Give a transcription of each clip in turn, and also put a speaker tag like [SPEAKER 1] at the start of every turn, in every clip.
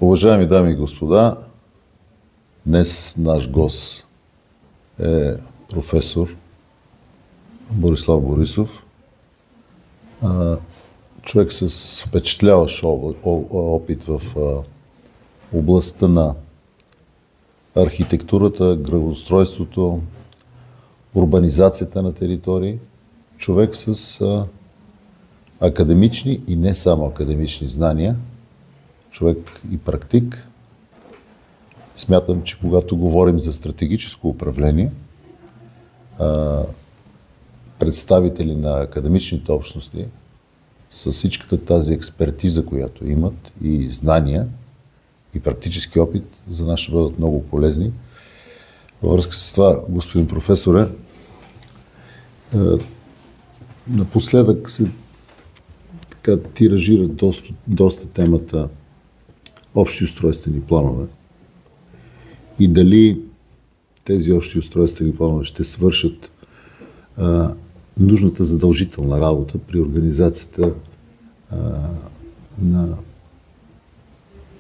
[SPEAKER 1] Уважаеми дами и господа, днес наш гост е професор Борислав Борисов, човек с впечатляващ опит в областта на архитектурата, градоустройството, урбанизацията на територии, човек с академични и не само академични знания, човек и практик. Смятам, че когато говорим за стратегическо управление, представители на академичните общности с всичката тази експертиза, която имат и знания и практически опит, за нас ще бъдат много полезни. Във връзка с това, господин професоре, напоследък се тиражира доста темата общи устройствени планове и дали тези общи устройствени планове ще свършат нужната задължителна работа при организацията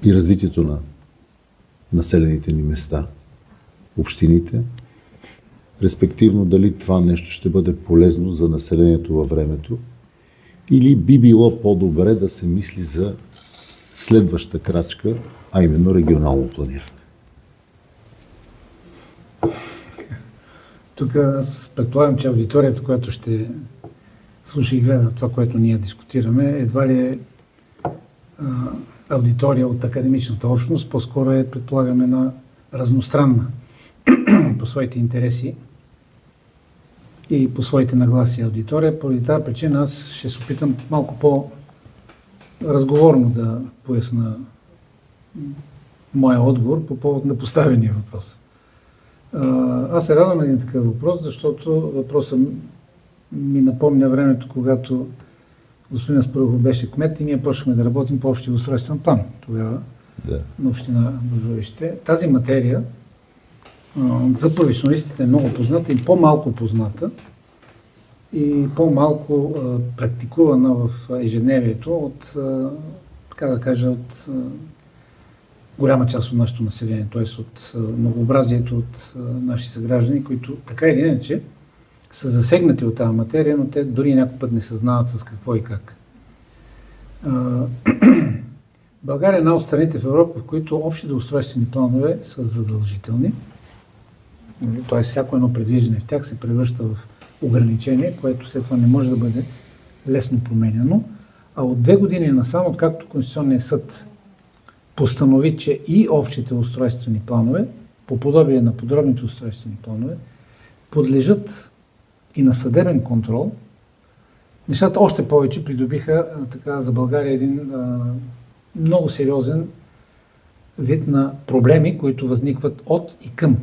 [SPEAKER 1] и развитието на населените ни места, общините, респективно дали това нещо ще бъде полезно за населението във времето или би било по-добре да се мисли за следваща крачка, а именно регионално планиране.
[SPEAKER 2] Тук аз предполагам, че аудиторията, която ще слуша и гледа това, което ние дискутираме, едва ли е аудитория от академичната общност, по-скоро е, предполагаме, на разностранна по своите интереси и по своите нагласи аудитория. Поради тази причина аз ще се опитам малко по-разговорно да поясна моя отговор по повод на поставения въпрос. Аз се радвам на един такъв въпрос, защото въпросът ми напомня времето, когато господин Аспарухов беше кмет и ние почнахме да работим по общия устройствен план тогава на община Божурище. Тази материя за професионалистите е много позната и по-малко позната и по-малко практикувана в ежедневието от, така да кажа, от голяма част от нашето население, т.е. от многообразието от наши съграждани, които така или иначе са засегнати от тази материя, но те дори някой път не съзнават с какво и как. България е една от страните в Европа, в които общите устройствени планове са задължителни. Т.е. всяко едно предвиждане в тях се превръща в ограничение, което след това не може да бъде лесно променяно. А от 2 години насам, откакто Конституционният съд постанови, че и общите устройствени планове, по подобие на подробните устройствени планове, подлежат и на съдебен контрол, нещата още повече придобиха така, за България един много сериозен вид на проблеми, които възникват от и към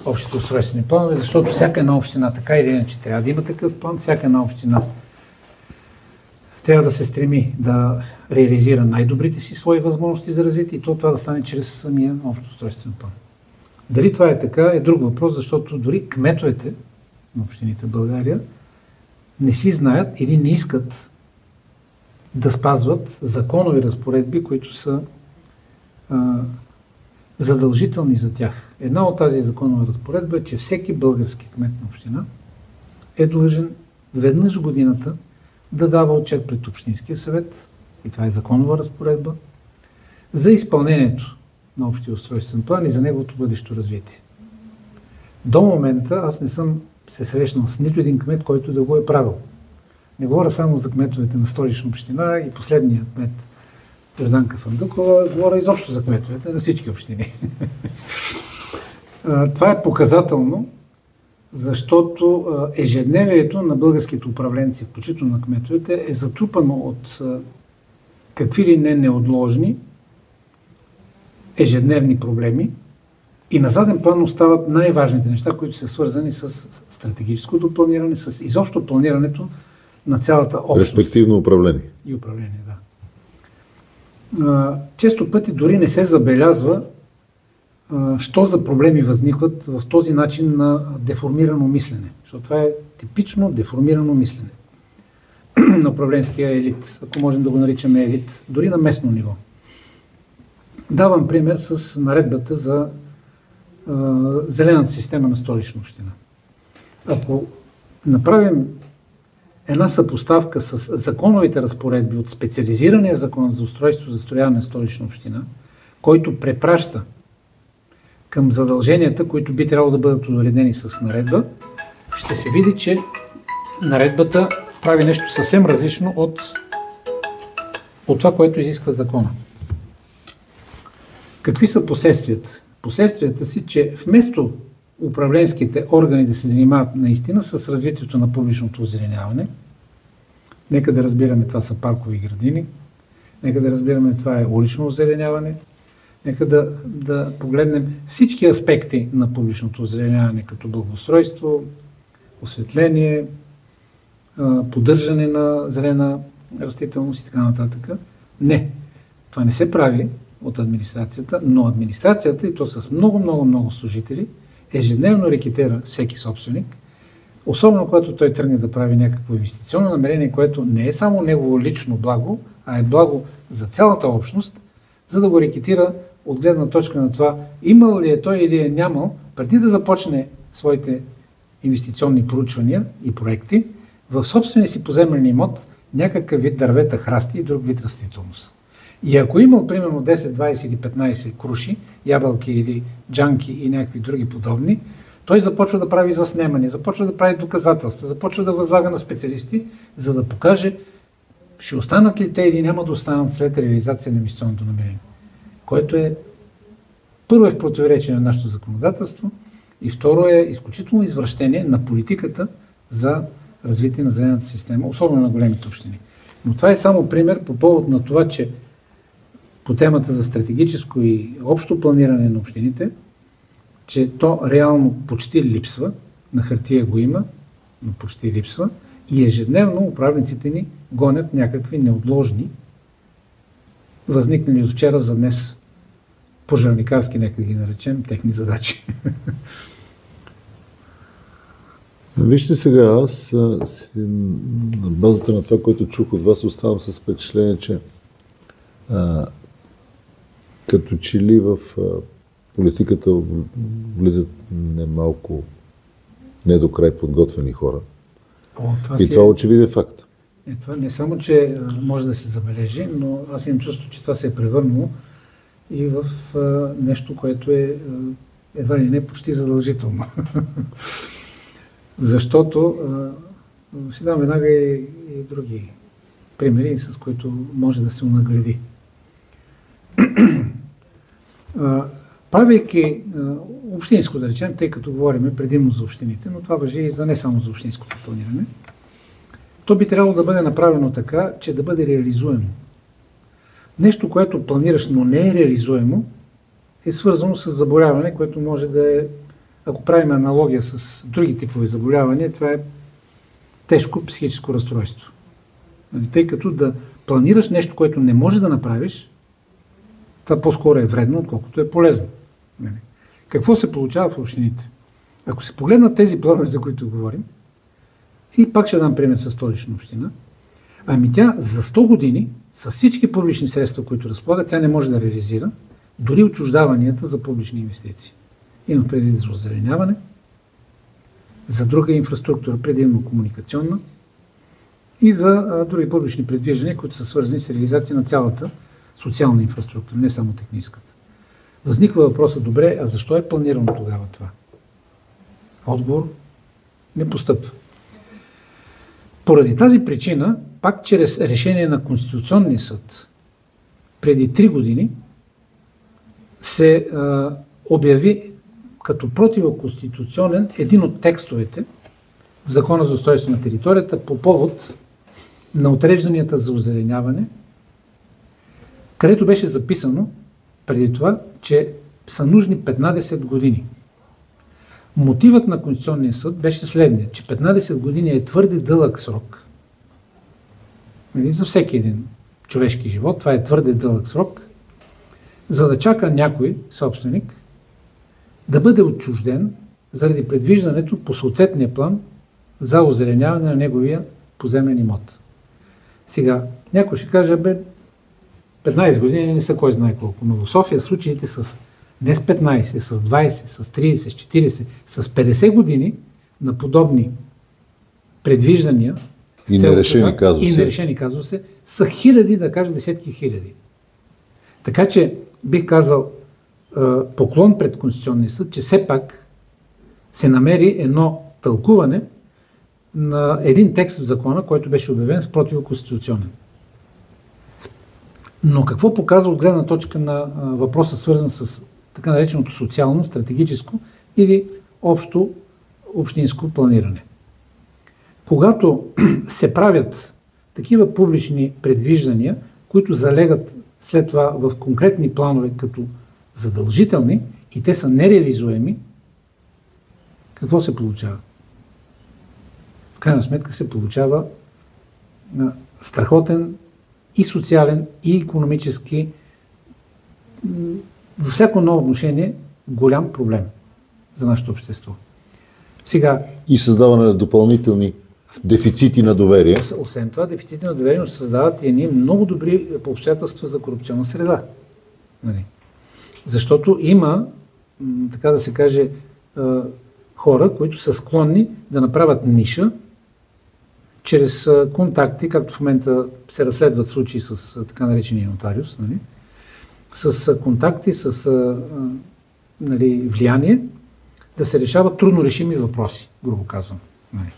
[SPEAKER 2] общите устройствени планове, защото всяка една община, така или иначе, трябва да има такъв план, всяка една община трябва да се стреми да реализира най-добрите си свои възможности за развитие и това да стане чрез самия общ устройствен план. Дали това е така е друг въпрос, защото дори кметовете на общините в България не си знаят или не искат да спазват законови разпоредби, които са задължителни за тях. Една от тази законова разпоредба е, че всеки български кмет на община е длъжен веднъж в годината да дава отчет пред Общинския съвет, и това е законова разпоредба, за изпълнението на общия устройствен план и за неговото бъдещо развитие. До момента аз не съм се срещнал с нито един кмет, който да го е правил. Не говоря само за кметовете на Столична община и последния кмет Гражданка Фандъкова, говоря изобщо за кметовете на всички общини. Това е показателно, защото ежедневието на българските управленци, включително на кметовете, е затрупано от какви ли не неотложни ежедневни проблеми и на заден план остават най-важните неща, които са свързани с стратегическото планиране, с изобщо планирането на цялата общност.
[SPEAKER 1] Респективно управление.
[SPEAKER 2] И управление, да. Често пъти дори не се забелязва що за проблеми възникват в този начин на деформирано мислене. Защото това е типично деформирано мислене на управленския елит, ако можем да го наричаме елит, дори на местно ниво. Давам пример с наредбата за зелената система на Столична община. Ако направим една съпоставка с законовите разпоредби от специализирания закон за устройство за застрояване на Столична община, който препраща към задълженията, които би трябвало да бъдат уредени с наредба, ще се види, че наредбата прави нещо съвсем различно от това, което изисква закона. Какви са последствията? Последствията си, че вместо управленските органи да се занимават наистина с развитието на публичното озеленяване, нека да разбираме, това са паркови градини, нека да разбираме, това е улично озеленяване, нека да погледнем всички аспекти на публичното озеленяване, като благоустройство, осветление, поддържане на зелена растителност и така нататък. Не, това не се прави от администрацията, но администрацията, и то с много служители, ежедневно рекетира всеки собственик, особено когато той тръгне да прави някакво инвестиционно намерение, което не е само негово лично благо, а е благо за цялата общност, за да го рекетира от гледна точка на това, имал ли е той или е нямал, преди да започне своите инвестиционни проучвания и проекти, в собствения си поземлен имот някакъв вид дървета, храсти и друг вид растителност. И ако имал примерно 10, 20 или 15 круши, ябълки или джанки и някакви други подобни, той започва да прави заснемане, започва да прави доказателства, започва да възлага на специалисти, за да покаже ще останат ли те или няма да останат след реализация на инвестиционното намерение. Което е първо е в противоречие на нашето законодателство и второ е изключително извращение на политиката за развитие на зелената система, особено на големите общини. Но това е само пример по повод на това, че по темата за стратегическо и общо планиране на общините, че то реално почти липсва, на хартия го има, но почти липсва и ежедневно управниците ни гонят някакви неотложни, възникнали от вчера за днес пожарникарски, нека ги наречем, техни задачи.
[SPEAKER 1] Вижте сега, аз на базата на това, което чух от вас, оставам с впечатление, че като че ли в политиката влизат немалко не до край подготвени хора. И това очевиден факт.
[SPEAKER 2] Това не само, че може да се забележи, но аз имам чувство, че това се е превърнало и в нещо, което е едва ли не почти задължително. Защото си дам веднага и други примери, с които може да се унагледи. Правейки общинско, да речем, тъй като говорим предимно за общините, но това важи и за не само за общинското планиране, то би трябвало да бъде направено така, че да бъде реализуемо. Нещо, което планираш, но не е реализуемо, е свързано с заболяване, което може да е, ако правим аналогия с други типове заболявания, това е тежко психическо разстройство. Тъй като да планираш нещо, което не можеш да направиш, това по-скоро е вредно, отколкото е полезно. Какво се получава в общините? Ако се погледнат тези планове, за които говорим, и пак ще дам пример с Столична община, ами тя за 100 години, с всички публични средства, които разполага, тя не може да реализира дори отчуждаванията за публични инвестиции. Има преди за озеленяване, за друга инфраструктура, предимно комуникационна, и за други публични предвиждания, които са свързани с реализация на цялата социална инфраструктура, не само техническата. Възниква въпроса, добре, а защо е планирано тогава това? Отговор не постъпва. Поради тази причина, пак чрез решение на Конституционния съд, преди 3 години, се обяви като противоконституционен един от текстовете в Закона за устройство на територията по повод на отрежданията за озеленяване, където беше записано преди това, че са нужни 15 години. Мотивът на Конституционния съд беше следният, че 15 години е твърде дълъг срок. За всеки един човешки живот това е твърде дълъг срок, за да чака някой собственик да бъде отчужден заради предвиждането по съответния план за озеленяване на неговия поземен имот. Сега, някой ще каже, 15 години не са кой знае колко, но в София случаите не с 15, с 20, с 30, с 40, с 50 години на подобни предвиждания
[SPEAKER 1] и нерешени
[SPEAKER 2] казуси са хиляди, да кажа десетки хиляди. Така че бих казал поклон пред Конституционния съд, че все пак се намери едно тълкуване на един текст в закона, който беше обявен с противоконституционен. Но какво показва от гледна точка на въпроса, свързан с така нареченото социално, стратегическо или общо общинско планиране? Когато се правят такива публични предвиждания, които залегат след това в конкретни планове като задължителни и те са нереализуеми, какво се получава? В крайна сметка се получава страхотен и социален, и икономически, във всяко ново отношение, голям проблем за нашето общество. Сега,
[SPEAKER 1] и създаване на допълнителни дефицити на доверие.
[SPEAKER 2] Освен това, дефицити на доверие, но се създават и едни много добри обстоятелства за корупционна среда. Нали? Защото има, така да се каже, хора, които са склонни да направят ниша чрез контакти, както в момента се разследват случаи с така наречения нотариус, нали? С контакти, с нали, влияние, да се решават трудно решими въпроси, грубо казвам. Нали?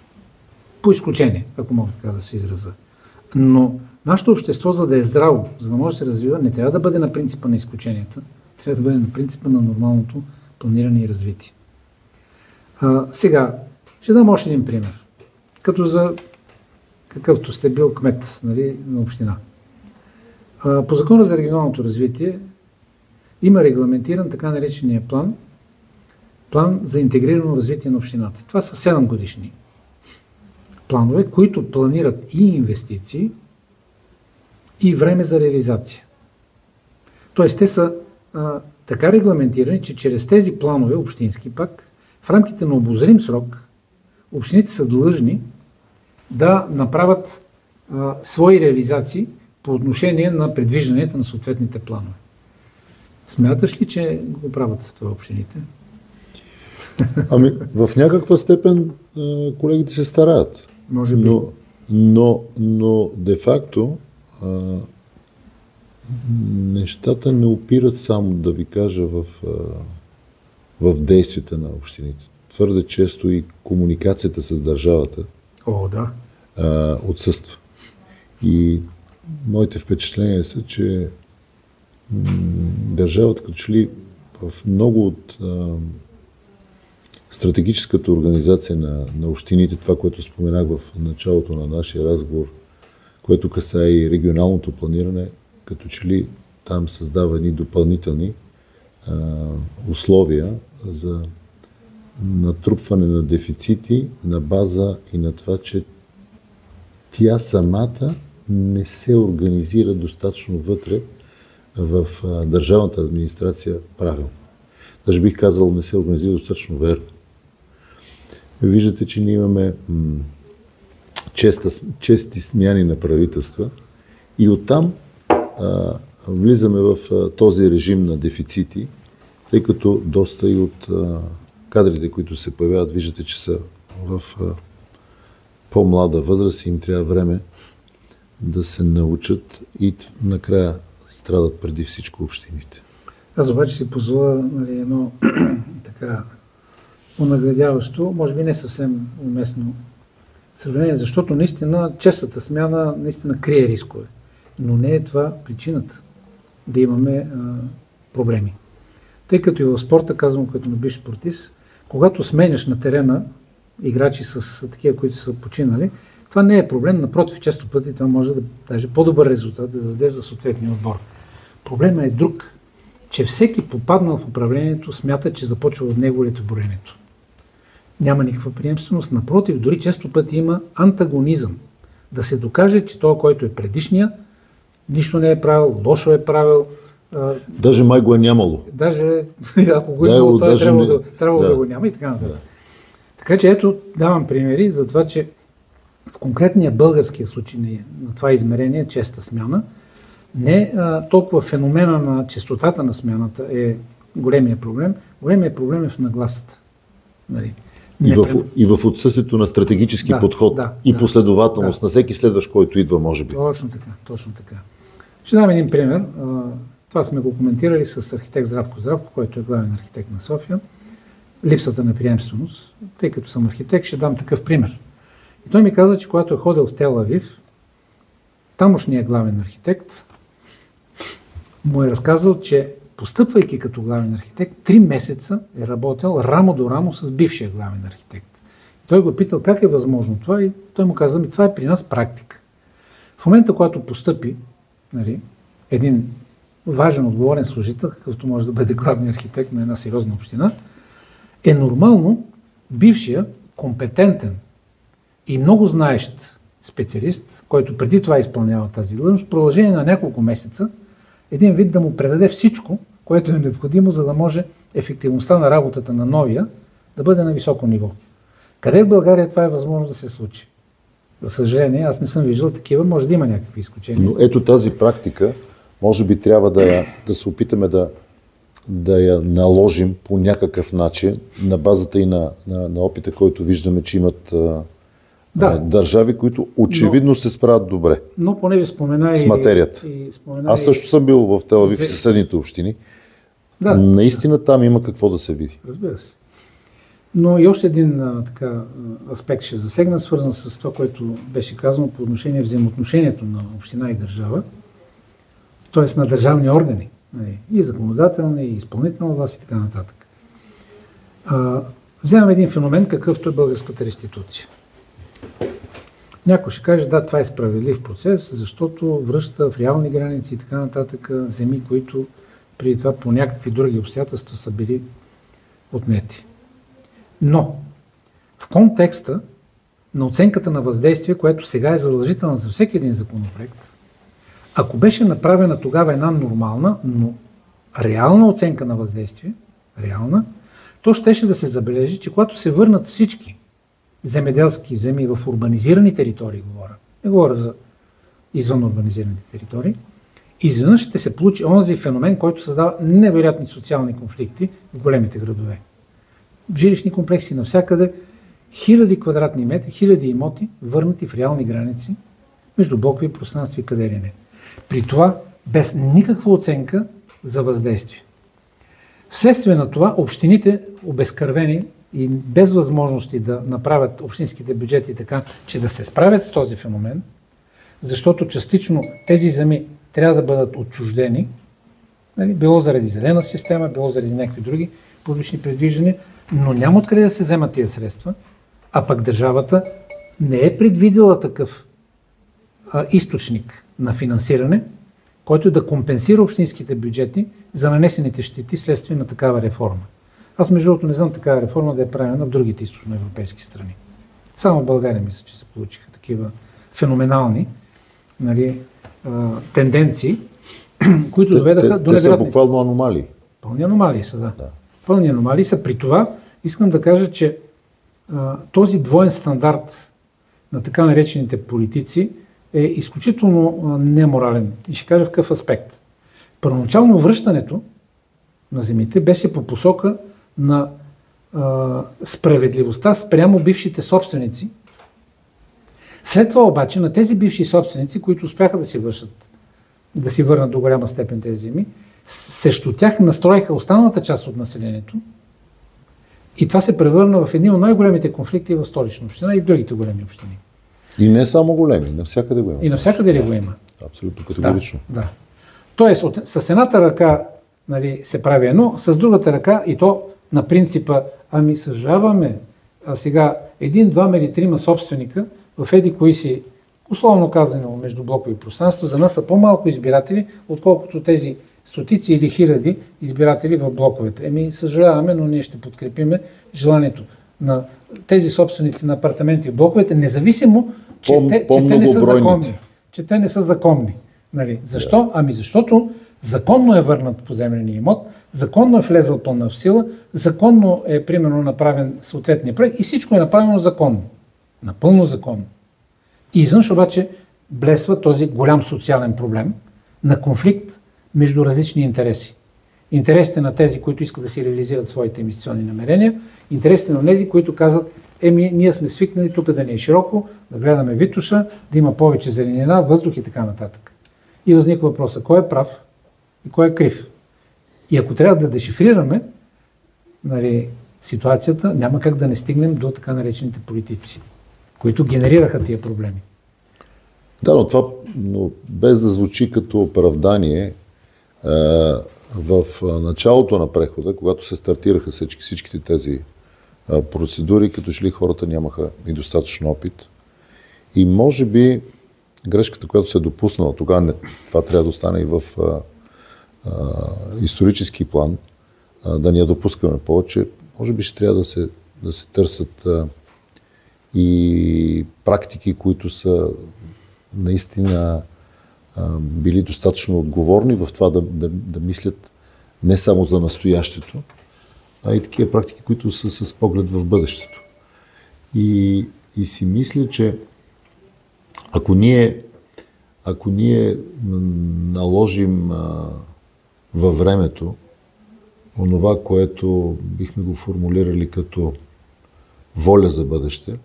[SPEAKER 2] По изключение, ако мога така да се изразя. Но нашето общество, за да е здраво, за да може да се развива, не трябва да бъде на принципа на изключенията, трябва да бъде на принципа на нормалното планиране и развитие. Сега, ще дам още един пример. Като за какъвто сте бил кмет, нали, на община. По Закона за регионалното развитие има регламентиран така наречения план за интегрирано развитие на общината. Това са 7 годишни планове, които планират и инвестиции, и време за реализация. Тоест, те са така регламентирани, че чрез тези планове, общински пак, в рамките на обозрим срок, общините са длъжни да направят свои реализации по отношение на предвижданията на съответните планове. Смяташ ли, че го правят това общините?
[SPEAKER 1] Ами, в някаква степен колегите се стараят.
[SPEAKER 2] Може би.
[SPEAKER 1] Но де-факто нещата не опират само, да ви кажа, в действията на общините. Твърде често и комуникацията с държавата отсъства. И моите впечатления са, че държавата като че ли в много от стратегическата организация на общините, това, което споменах в началото на нашия разговор, което касае и регионалното планиране, като че ли там създава едни допълнителни условия за натрупване на дефицити на база и на това, че тя самата не се организира достатъчно вътре в държавната администрация правилно. Даже бих казал, не се организира достатъчно верно. Виждате, че ние имаме чести смяни на правителства и оттам влизаме в този режим на дефицити, тъй като доста и от кадрите, които се появяват, виждате, че са в по-млада възраст и им трябва време да се научат и накрая страдат преди всичко общините.
[SPEAKER 2] Аз обаче си позволя едно така онагледяващо, може би не съвсем уместно сравнение, защото наистина честата смяна наистина крие рискове. Но не е това причината да имаме проблеми. Тъй като и в спорта, казвам като на бивш спортист, когато сменяш на терена играчи с такива, които са починали, това не е проблем, напротив, често пъти това може да даже по-добър резултат да даде за съответния отбор. Проблемът е друг, че всеки попаднал в управлението смята, че започва от него летоброенето. Няма никаква приемственост, напротив, дори често пъти има антагонизъм. Да се докаже, че той, който е предишния, нищо не е правил, лошо е правил.
[SPEAKER 1] Даже май го е нямало.
[SPEAKER 2] Даже, ако го е имало, той трябвало да го няма и така нататък. Така че ето, давам примери за това, че в конкретния българския случай на това измерение, честа смяна, Не толкова феномена на честотата на смяната е големия проблем. Големия проблем е в нагласата. Нали?
[SPEAKER 1] И в отсъствието на стратегически подход и последователност на всеки следващ, който идва, може би.
[SPEAKER 2] Точно така. Ще дам един пример. Това сме го коментирали с архитект Здравко Здравко, който е главен архитект на София. Липсата на приемственост. Тъй като съм архитект, ще дам такъв пример. И той ми каза, че когато е ходил в Тел Авив, тамошният главен архитект му е разказал, че постъпвайки като главен архитект, 3 месеца е работил рамо до рамо с бившия главен архитект. И той го питал как е възможно това и той му каза, това е при нас практика. В момента, когато постъпи, нали, един важен, отговорен служител, какъвто може да бъде главният архитект на една сериозна община, е нормално бившия, компетентен и много знаещ специалист, който преди това изпълнява тази длъжност, в продължение на няколко месеца, един вид да му предаде всичко, което е необходимо, за да може ефективността на работата на новия да бъде на високо ниво. Къде в България това е възможно да се случи? За съжаление, аз не съм виждал такива, може да има някакви изключения.
[SPEAKER 1] Но ето тази практика, може би трябва да се опитаме да я наложим по някакъв начин, на базата и на опита, който виждаме, че имат държави, които очевидно се справят добре.
[SPEAKER 2] Но понеже спомена
[SPEAKER 1] с материята. Аз също съм бил в Тел Авив и съседните общини. Да. Наистина там има какво да се види.
[SPEAKER 2] Разбира се. Но и още един аспект ще засегна, свързан с това, което беше казано по отношение взаимоотношението на община и държава, т.е. на държавни органи, и законодателни, и изпълнителна власт и така нататък. Вземам един феномен, какъвто е българската реституция. Някой ще каже, да, това е справедлив процес, защото връща в реални граници и така нататък земи, които преди това по някакви други обстоятелства са били отнети. Но в контекста на оценката на въздействие, което сега е задължителна за всеки един законопроект, ако беше направена тогава една нормална, но реална оценка на въздействие, то щеше да се забележи, че когато се върнат всички земеделски земи в урбанизирани територии, не говоря за извън урбанизираните територии, изведнъж ще се получи онзи феномен, който създава невероятни социални конфликти в големите градове. Жилищни комплекси навсякъде, хиляди квадратни метри, хиляди имоти, върнати в реални граници, между блокови пространства и къде ли не. При това без никаква оценка за въздействие. Вследствие на това общините, обезкървени и без възможности да направят общинските бюджети така, че да се справят с този феномен, защото частично тези земи трябва да бъдат отчуждени, било заради зелена система, било заради някакви други публични предвиждания, но няма откъде да се вземат тия средства, а пък държавата не е предвидила такъв източник на финансиране, който да компенсира общинските бюджети за нанесените щети следствие на такава реформа. Аз между другото не знам такава реформа да е правена в другите източноевропейски страни. Само в България мисля, че се получиха такива феноменални тенденции, които доведаха до
[SPEAKER 1] невероятни. Те са буквално аномалии.
[SPEAKER 2] Пълни аномалии са, да. Пълни аномалии са. При това искам да кажа, че този двоен стандарт на така наречените политици е изключително неморален. И ще кажа в какъв аспект. Първоначално връщането на земите беше по посока на справедливостта спрямо бившите собственици. След това обаче на тези бивши собственици, които успяха да си върнат до голяма степен тези земи, срещу тях настроиха останалата част от населението и това се превърна в един от най-големите конфликти в Столична община и в другите големи общини.
[SPEAKER 1] И не само големи, навсякъде го има.
[SPEAKER 2] И навсякъде ли го има?
[SPEAKER 1] Абсолютно категорично.
[SPEAKER 2] Да. Тоест, с едната ръка се прави едно, с другата ръка и то на принципа, съжаляваме, сега 1, 2 или 3 собственика в еди кои си, условно казано между блокови пространства, за нас са по-малко избиратели, отколкото тези стотици или хиляди избиратели в блоковете. Съжаляваме, но ние ще подкрепиме желанието на тези собственици на апартаменти в блоковете, независимо, че те не са законни. Защо? Защото законно е върнат поземления имот, законно е влезъл пълна в сила, законно е примерно направен съответния проект и всичко е направено законно. Напълно законно. И извънш обаче блесва този голям социален проблем, на конфликт между различни интереси. Интересите на тези, които искат да си реализират своите инвестиционни намерения, интересите на тези, които казват, ние сме свикнали тук да ни е широко, да гледаме Витоша, да има повече зеленина, въздух и така нататък. И възниква въпроса, кой е прав и кой е крив. И ако трябва да дешифрираме ситуацията, няма как да не стигнем до така наречените политици, които генерираха тия проблеми.
[SPEAKER 1] Да, но без да звучи като оправдание, в началото на прехода, когато се стартираха всичките тези процедури, като че ли хората нямаха и достатъчно опит. И може би грешката, която се е допуснала, тогава това трябва да остане и в исторически план, да ни я допускаме повече, може би ще трябва да се търсят и практики, които са наистина били достатъчно отговорни в това да мислят не само за настоящето, а и такива практики, които са с поглед в бъдещето. И си мисля, че ако ние наложим във времето онова, което бихме го формулирали като воля за бъдеще,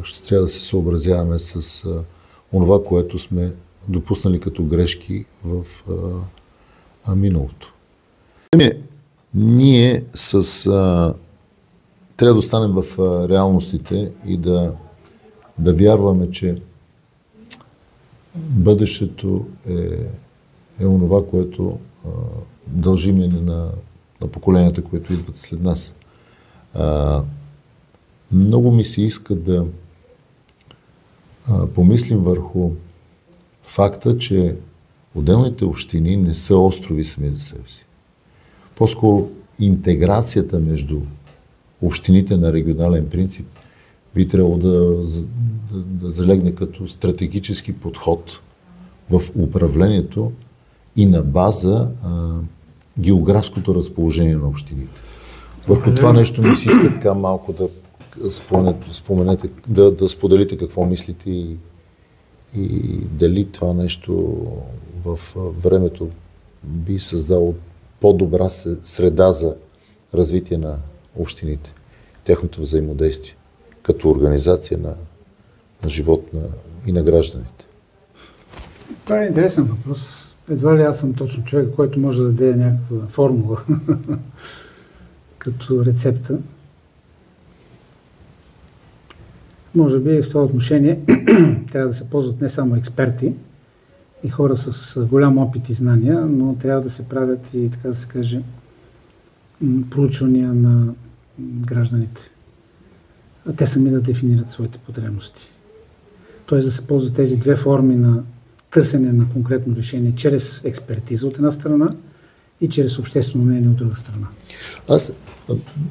[SPEAKER 1] ще трябва да се съобразяваме с онова, което сме допуснали като грешки в миналото. Ние трябва да останем в реалностите и да вярваме, че бъдещето е онова, което дължим на поколенията, които идват след нас. Много ми се иска да помислим върху факта, че отделните общини не са острови сами за себе си. По-скоро интеграцията между общините на регионален принцип би трябвало да залегне като стратегически подход в управлението и на база географското разположение на общините. Върху това нещо ми се иска така малко да споменете, да споделите какво мислите и дали това нещо в времето би създало по-добра среда за развитие на общините, тяхното взаимодействие, като организация на живот и на гражданите.
[SPEAKER 2] Това е интересен въпрос. Едва ли аз съм точно човек, който може да даде някаква формула като рецепта. Може би в това отношение трябва да се ползват не само експерти и хора с голям опит и знания, но трябва да се правят и, така да се каже, проучвания на гражданите. А те сами да дефинират своите потребности. Тоест да се ползват тези две форми на търсене на конкретно решение чрез експертиза от една страна и чрез обществено мнение от друга страна. Аз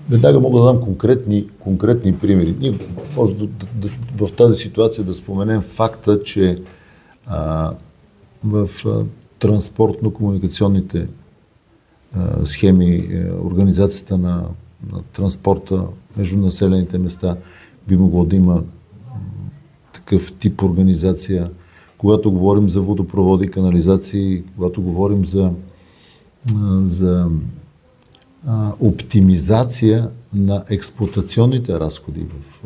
[SPEAKER 1] веднага мога да дам конкретни примери. Ние може в тази ситуация да споменем факта, че в транспортно-комуникационните схеми, организацията на транспорта между населените места би могло да има такъв тип организация. Когато говорим за водопроводи, канализации, когато говорим за оптимизация на експлоатационните разходи в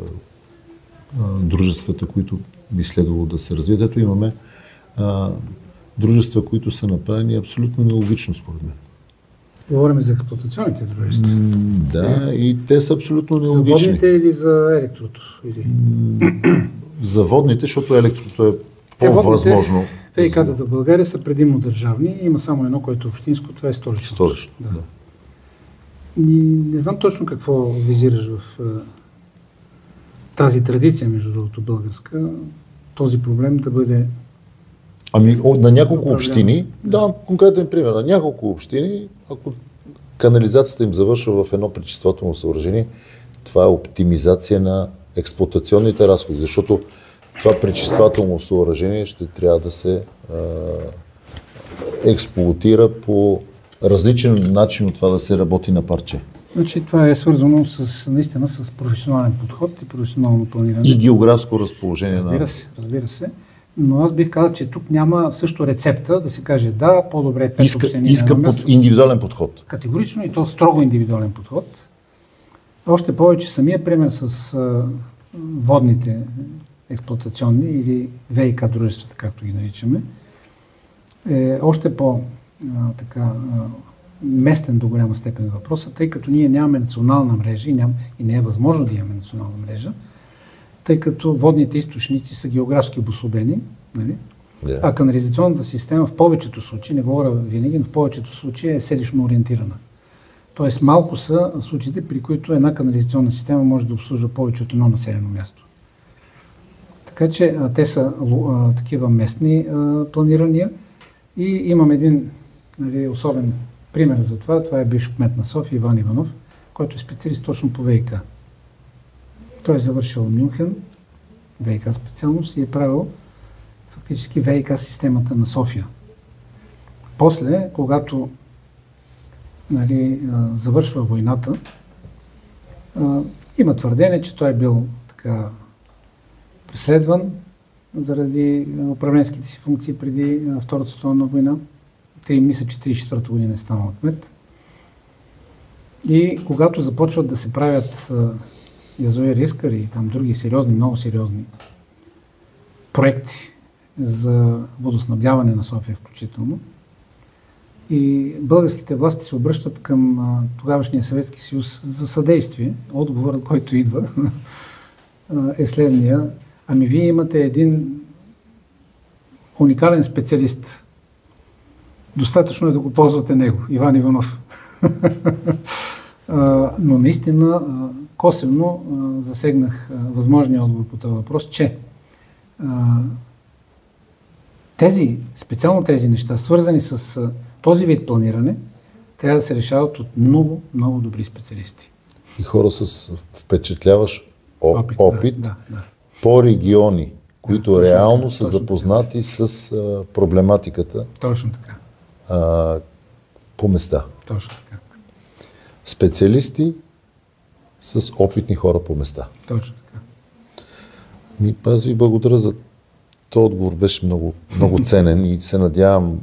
[SPEAKER 1] дружествата, които би следвало да се развият. Ето имаме дружества, които са направени абсолютно нелогично, според мен.
[SPEAKER 2] Говорим за експлоатационните дружества.
[SPEAKER 1] Да, и те са абсолютно нелогични.
[SPEAKER 2] За водните или за електрото? Или?
[SPEAKER 1] За водните, защото електрото е по-възможно.
[SPEAKER 2] ВиК-тата в България са предимно държавни. Има само едно, което е общинско, това е Столично.
[SPEAKER 1] Да.
[SPEAKER 2] И не знам точно какво визираш в тази традиция, между другото, българска, този проблем да бъде...
[SPEAKER 1] на няколко общини, да, конкретен пример, на няколко общини, ако канализацията им завършва в едно пречиствателно съоръжение, това е оптимизация на експлоатационните разходи, защото това пречиствателно съоръжение ще трябва да се експлоатира по различен начин от това да се работи на парче.
[SPEAKER 2] Значи това е свързано наистина с професионален подход и професионално планиране.
[SPEAKER 1] И географско разположение.
[SPEAKER 2] Разбира се. Но аз бих казал, че тук няма също рецепта да се каже да, по-добре е 5 общини.
[SPEAKER 1] Иска индивидуален подход.
[SPEAKER 2] Категорично и то строго индивидуален подход. Още повече самия пример с водните експлоатационни или ВиК дружествата, както ги наричаме, е още местен до голяма степен въпроса, тъй като ние нямаме национална мрежа и не е възможно да имаме национална мрежа, тъй като водните източници са географски обособени, нали?
[SPEAKER 1] Yeah.
[SPEAKER 2] А канализационната система в повечето случаи, не говоря винаги, но в повечето случаи е селищно ориентирана. Тоест малко са случаите, при които една канализационна система може да обслужва повече от едно населено място. Така че те са такива местни планирания и имам един особен пример за това. Това е бивш кмет на София Иван Иванов, който е специалист точно по ВиК. Той е завършил Мюнхен, ВиК специалност и е правил фактически ВиК системата на София. После, когато завършва войната, има твърдение, че той е бил така преследван заради управленските си функции преди Втората световна война. Мисля, че 1934 година е станал кмет. И когато започват да се правят язовир Искър и там други сериозни, много сериозни проекти за водоснабдяване на София включително, и българските власти се обръщат към тогавашния Съветски съюз за съдействие. Отговорът, който идва, е следния. Ами вие имате един уникален специалист. Достатъчно е да го ползвате него, Иван Иванов. Но наистина косвено засегнах възможния отговор по този въпрос, че специално тези неща, свързани с този вид планиране, трябва да се решават от много, много добри специалисти.
[SPEAKER 1] И хора с впечатляващ опит
[SPEAKER 2] да.
[SPEAKER 1] по региони, които реално са запознати с проблематиката.
[SPEAKER 2] Точно така.
[SPEAKER 1] По места.
[SPEAKER 2] Точно така.
[SPEAKER 1] Специалисти с опитни хора по места.
[SPEAKER 2] Точно така.
[SPEAKER 1] Аз ви благодаря за този отговор, беше много, много ценен и се надявам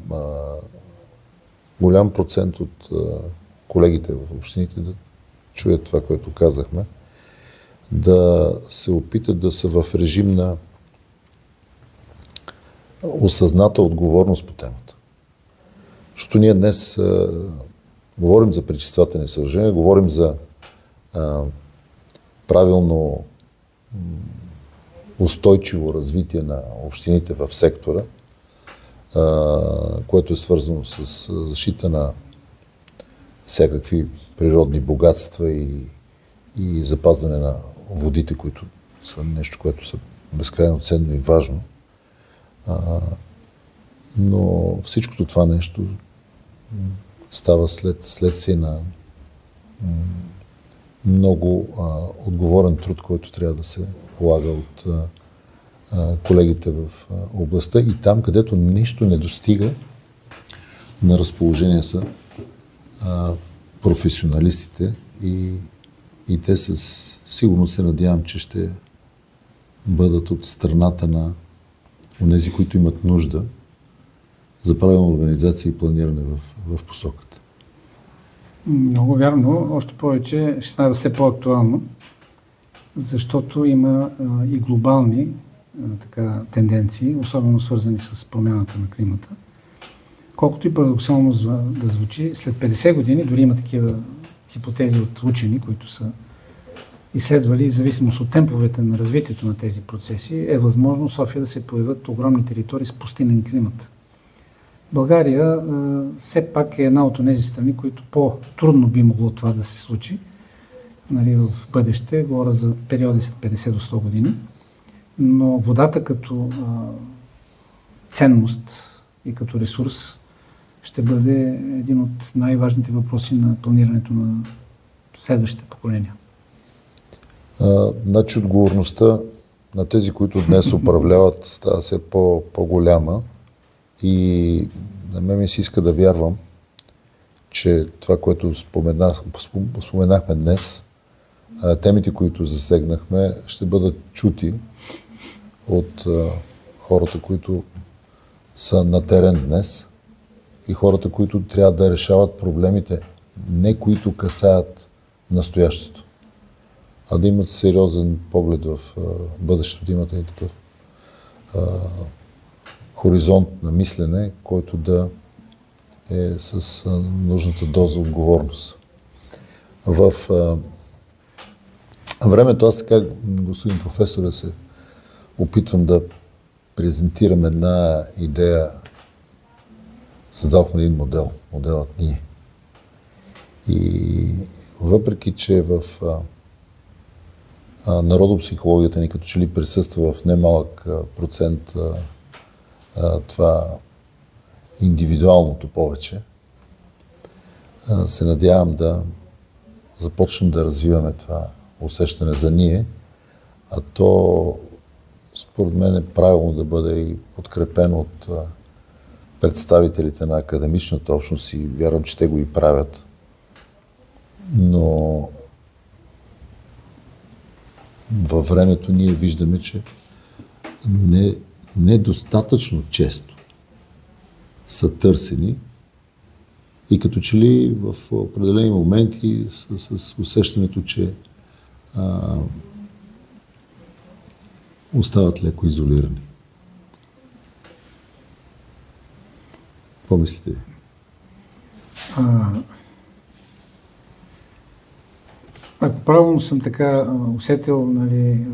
[SPEAKER 1] голям процент от колегите в общините да чуят това, което казахме, да се опитат да са в режим на осъзната отговорност по темата. Защото ние днес говорим за пречиствателни съоръжения, говорим за правилно устойчиво развитие на общините в сектора, което е свързано с защита на всякакви природни богатства и запазване на водите, които са нещо, което са безкрайно ценно и важно. Но всичкото това нещо става следствие на много отговорен труд, който трябва да се полага от колегите в областта и там, където нищо не достига, на разположение са професионалистите и те със сигурност се надявам, че ще бъдат от страната на онези, които имат нужда за правилна организация и планиране в посоката.
[SPEAKER 2] Много вярно. Още повече ще става все по-актуално, защото има и глобални тенденции, особено свързани с промяната на климата. Колкото и парадоксално да звучи, след 50 години, дори има такива хипотези от учени, които са изследвали, в зависимост от темповете на развитието на тези процеси, е възможно в София да се появят огромни територии с пустинен климат. България все пак е една от тези страни, които по-трудно би могло това да се случи в бъдеще. Говоря за периоди след 50 до 100 години. Но водата като ценност и като ресурс ще бъде един от най-важните въпроси на планирането на следващите поколения.
[SPEAKER 1] Значи отговорността на тези, които днес управляват, става все по-голяма и на мен ми се иска да вярвам, че това, което споменахме днес, темите, които засегнахме, ще бъдат чути от хората, които са на терен днес и хората, които трябва да решават проблемите, не които касаят настоящето, а да имат сериозен поглед в бъдещето, да имат и такъв хоризонт на мислене, който да е с нужната доза отговорност. В времето аз така, господин професора, се опитвам да презентирам една идея. Създадохме един модел, моделът ние. И въпреки, че в народопсихологията ни като че ли присъства в немалък процент това индивидуалното повече, се надявам да започнем да развиваме това усещане за ние, а то според мен е правилно да бъде и подкрепено от представителите на академичната общност и вярвам, че те го и правят. Но във времето ние виждаме, че недостатъчно често са търсени и като че ли в определени моменти с усещането, че остават леко изолирани. Какво мислите?
[SPEAKER 2] Ако правилно съм така усетил, нали,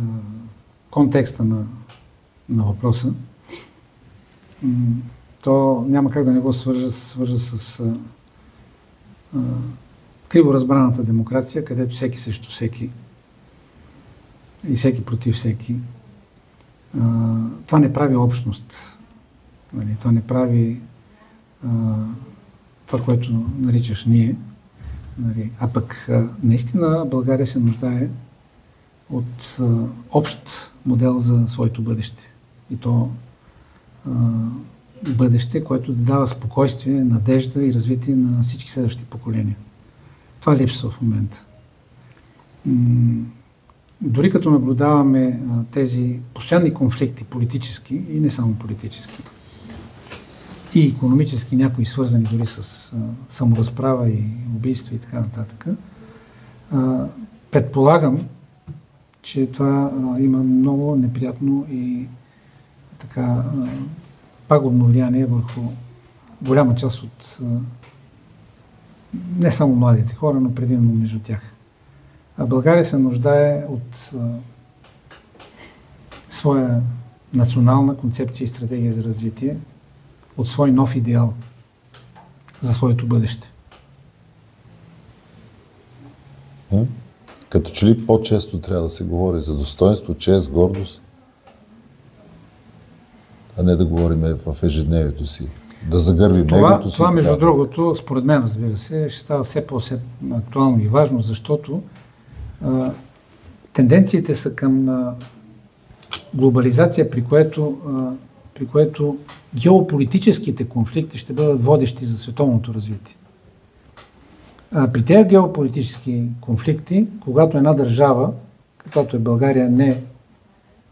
[SPEAKER 2] контекста на въпроса, то няма как да не го свържа с криво разбраната демокрация, където всеки срещу всеки и всеки против всеки. Това не прави общност. Нали, това не прави това, което наричаш ние. Нали, а пък наистина България се нуждае от общ модел за своето бъдеще. И то бъдеще, което да дава спокойствие, надежда и развитие на всички следващи поколения. Това липсва в момента. Дори като наблюдаваме тези постоянни конфликти, политически и не само политически, и икономически, някои свързани дори с саморазправа и убийства и така нататък, предполагам, че това има много неприятно и така пагубно влияние върху голяма част от не само младите хора, но предимно между тях. А България се нуждае от своя национална концепция и стратегия за развитие, от свой нов идеал за своето бъдеще.
[SPEAKER 1] Като че ли по-често трябва да се говори за достоинство, чест, гордост, а не да говорим в ежедневието си. Да загърбим егото си.
[SPEAKER 2] Това, между другото, според мен, разбира се, ще става все по-актуално и важно, защото тенденциите са към глобализация, при което геополитическите конфликти ще бъдат водещи за световното развитие. При тези геополитически конфликти, когато една държава, каквато е България, не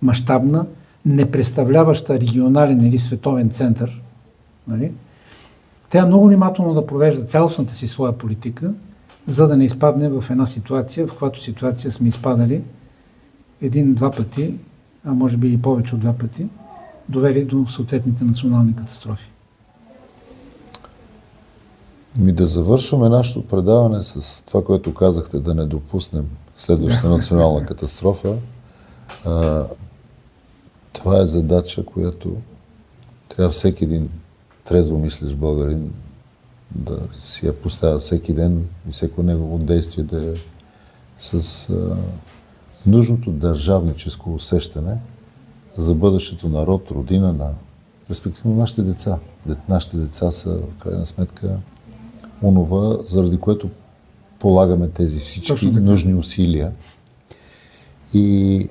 [SPEAKER 2] мащабна, не представляваща регионален или световен център, нали, тя много внимателно да провежда цялостната си своя политика, за да не изпадне в една ситуация, в която ситуация сме изпадали един-два пъти, а може би и повече от два пъти, довели до съответните национални катастрофи.
[SPEAKER 1] Да завършваме нашето предаване с това, което казахте, да не допуснем следващата национална катастрофа. Това е задача, която трябва всеки един трезво мислещ българин да си я поставя всеки ден и всеко негово действие да е с нужното държавническо усещане за бъдещето народ, родина, респективно нашите деца. Нашите деца са, в крайна сметка, онова, заради което полагаме тези всички нужни усилия. И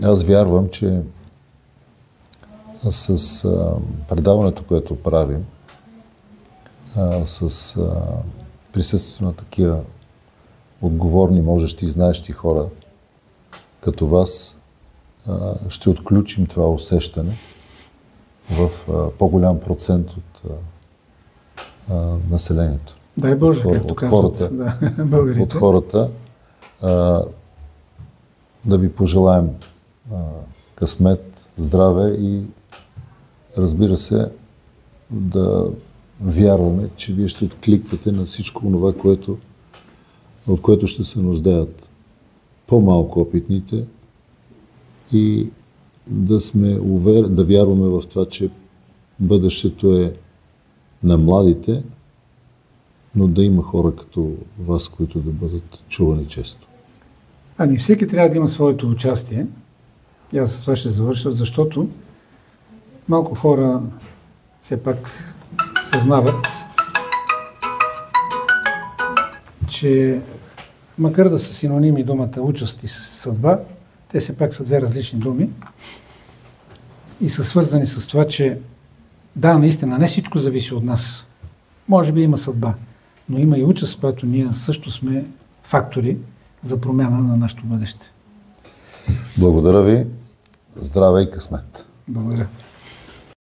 [SPEAKER 1] аз вярвам, че с предаването, което правим, с присъствието на такива отговорни, можещи и знаещи хора като вас, ще отключим това усещане в по-голям процент от населението.
[SPEAKER 2] Дай Боже, както казват българите.
[SPEAKER 1] От хората. Да ви пожелаем късмет, здраве и разбира се, да вярваме, че вие ще откликвате на всичко това, от което ще се нуждаят по-малко опитните и да вярваме в това, че бъдещето е на младите, но да има хора като вас, които да бъдат чувани често.
[SPEAKER 2] Ами всеки трябва да има своето участие. И аз с това ще завърша, защото малко хора все пак съзнават, че макар да са синоними думата участ и съдба, те все пак са две различни думи и са свързани с това, че да, наистина, не всичко зависи от нас. Може би има съдба, но има и участ, в която ние също сме фактори за промяна на нашето бъдеще.
[SPEAKER 1] Благодаря ви. Здраве и късмет.
[SPEAKER 2] Благодаря.